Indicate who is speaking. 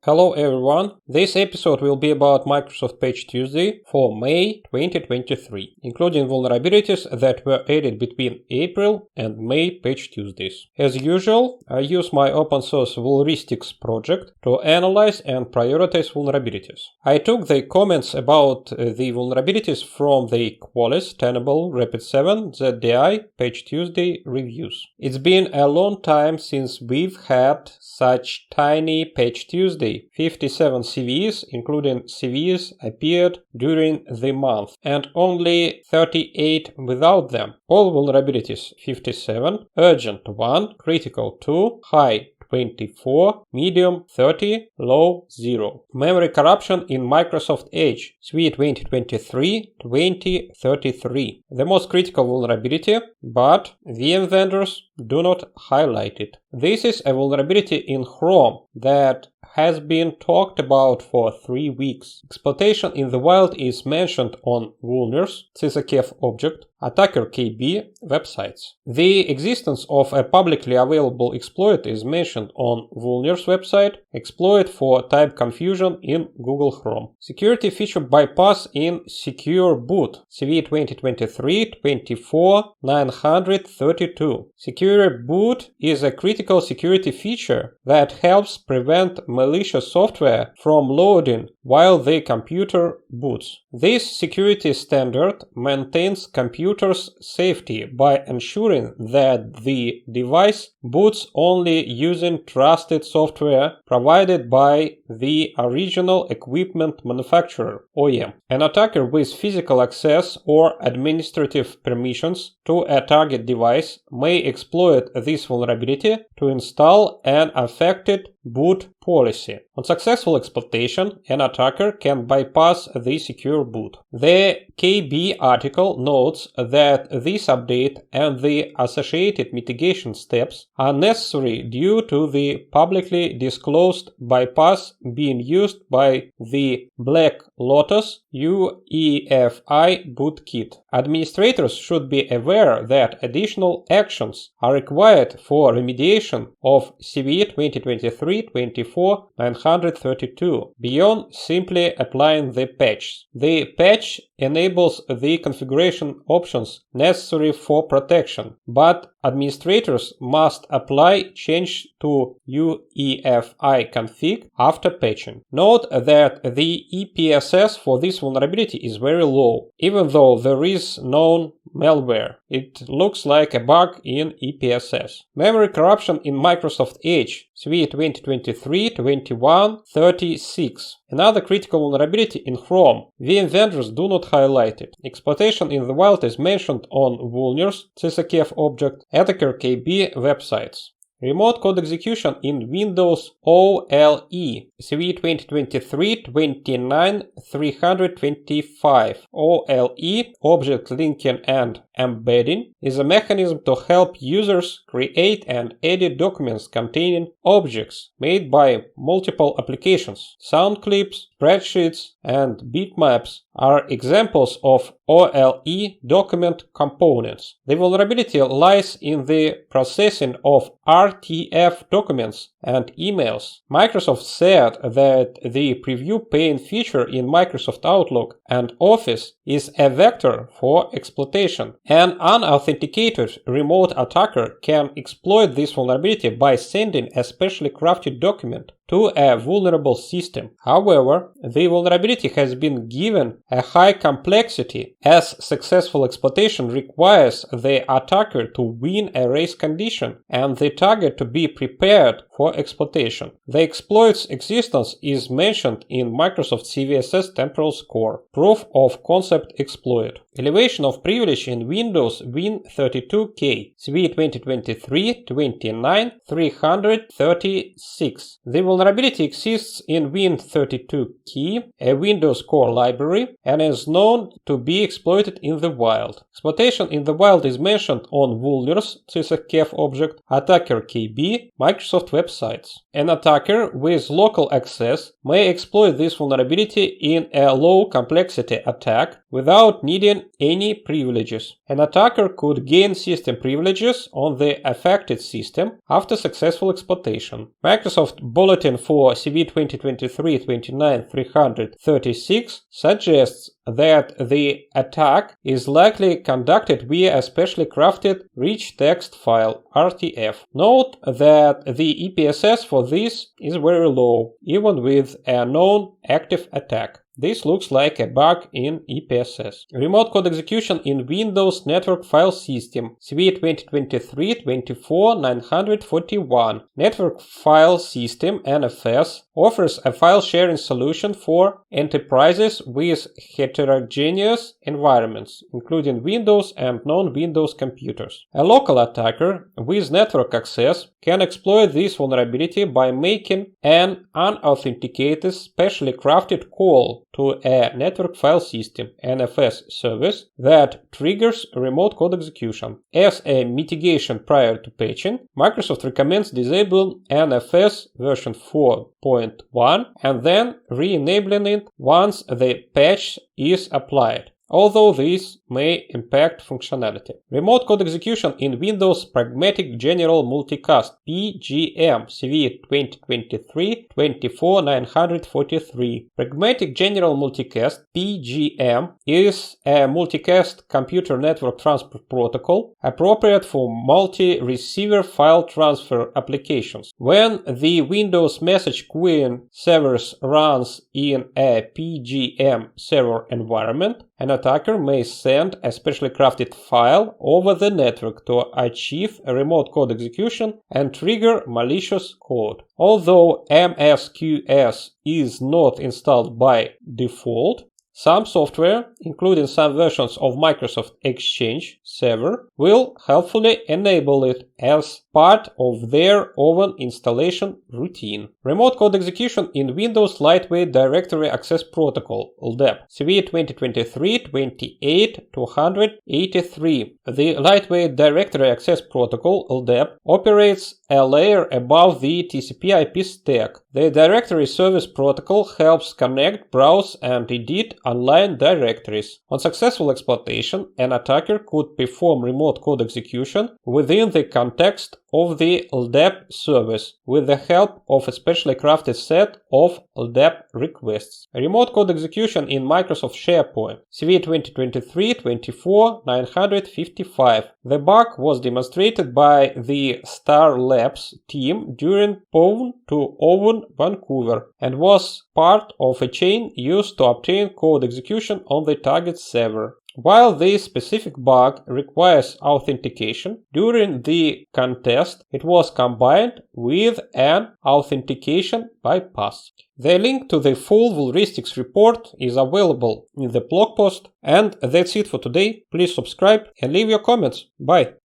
Speaker 1: Hello everyone, this episode will be about Microsoft Patch Tuesday for May 2023, including vulnerabilities that were added between April and May Patch Tuesdays. As usual, I use my open source Vulristics project to analyze and prioritize vulnerabilities. I took the comments about the vulnerabilities from the Qualys, Tenable, Rapid7, ZDI Patch Tuesday reviews. It's been a long time since we've had such tiny Patch Tuesday. 57 CVEs, including CVEs, appeared during the month, and only 38 without them. All vulnerabilities 57, urgent 1, critical 2, high 24, medium 30, low 0. Memory corruption in Microsoft Edge, SWE 2023-2033. The most critical vulnerability, but VM vendors do not highlight it. This is a vulnerability in Chrome that has been talked about for 3 weeks. Exploitation in the wild is mentioned on Vulners, CVEs object, attacker KB websites. The existence of a publicly available exploit is mentioned on Vulners website, exploit for type confusion in Google Chrome. Security feature bypass in Secure Boot, SWE 2023-24-932. Secure Boot is a critical security feature that helps prevent malicious software from loading while the computer boots. This security standard maintains computer's safety by ensuring that the device boots only using trusted software provided by the original equipment manufacturer, OEM. An attacker with physical access or administrative permissions to a target device may exploit this vulnerability to install an affected boot policy. On successful exploitation, an attacker can bypass the secure boot. The KB article notes that this update and the associated mitigation steps are necessary due to the publicly disclosed bypass being used by the BlackLotus UEFI bootkit. Administrators should be aware that additional actions are required for remediation of CVE 2023-24-932 beyond simply applying the patch. The patch enables the configuration options necessary for protection, but administrators must apply change to UEFI config after patching. Note that the EPSS for this vulnerability is very low, even though there is known malware. It looks like a bug in EPSS. Memory corruption in Microsoft Edge, SWE 2023-21-36. Another critical vulnerability in Chrome. VM vendors do not highlight it. Exploitation in the wild is mentioned on Vulners, CVEs object, attacker KB websites. Remote code execution in Windows OLE, SWE 2023-29-325. OLE, object linking and embedding, is a mechanism to help users create and edit documents containing objects made by multiple applications. Sound clips, spreadsheets, and bitmaps are examples of OLE document components. The vulnerability lies in the processing of RTF documents and emails. Microsoft said that the preview pane feature in Microsoft Outlook and Office is a vector for exploitation. An unauthenticated remote attacker can exploit this vulnerability by sending a specially crafted document to a vulnerable system. However, the vulnerability has been given a high complexity as successful exploitation requires the attacker to win a race condition and the target to be prepared for exploitation. The exploit's existence is mentioned in Microsoft CVSS temporal score, proof of concept exploit. Elevation of privilege in Windows Win32k, SWE 2023-29-336. The vulnerability exists in Win32k, a Windows core library, and is known to be exploited in the wild. Exploitation in the wild is mentioned on Vulners, CVEs object, attacker KB, Microsoft Web websites. An attacker with local access may exploit this vulnerability in a low-complexity attack without needing any privileges. An attacker could gain system privileges on the affected system after successful exploitation. Microsoft Bulletin for CVE 2023-29-336 suggests that the attack is likely conducted via a specially crafted rich text file, RTF. Note that the EPSS for this is very low, even with a known active attack. This looks like a bug in EPSS. Remote code execution in Windows Network File System, CVE 2023-24-941. Network File System, NFS, offers a file sharing solution for enterprises with heterogeneous environments, including Windows and non-Windows computers. A local attacker with network access can exploit this vulnerability by making an unauthenticated, specially crafted call to a network file system (NFS) service that triggers remote code execution. As a mitigation prior to patching, Microsoft recommends disabling NFS version 4.1 and then re-enabling it once the patch is applied, although this may impact functionality. Remote code execution in Windows Pragmatic General Multicast (PGM) CVE 2023-24-943. Pragmatic General Multicast (PGM) is a multicast computer network transfer protocol appropriate for multi-receiver file transfer applications. When the Windows message queuing servers runs in a PGM server environment, an attacker may send a specially crafted file over the network to achieve a remote code execution and trigger malicious code. Although MSQS is not installed by default, some software, including some versions of Microsoft Exchange Server, will helpfully enable it as part of their own installation routine. Remote code execution in Windows Lightweight Directory Access Protocol (LDAP), CVE 2023-28-283. The Lightweight Directory Access Protocol (LDAP) operates a layer above the TCP/IP stack. The Directory Service Protocol helps connect, browse, and edit online directories. On successful exploitation, an attacker could perform remote code execution within the context of the LDAP service with the help of a specially crafted set of LDAP requests. Remote code execution in Microsoft SharePoint, CVE 2023-24-955. The bug was demonstrated by the Star Labs team during Pwn to Owen, Vancouver, and was part of a chain used to obtain code execution on the target server. While this specific bug requires authentication, during the contest it was combined with an authentication bypass. The link to the full Vulristics report is available in the blog post. And that's it for today. Please subscribe and leave your comments. Bye!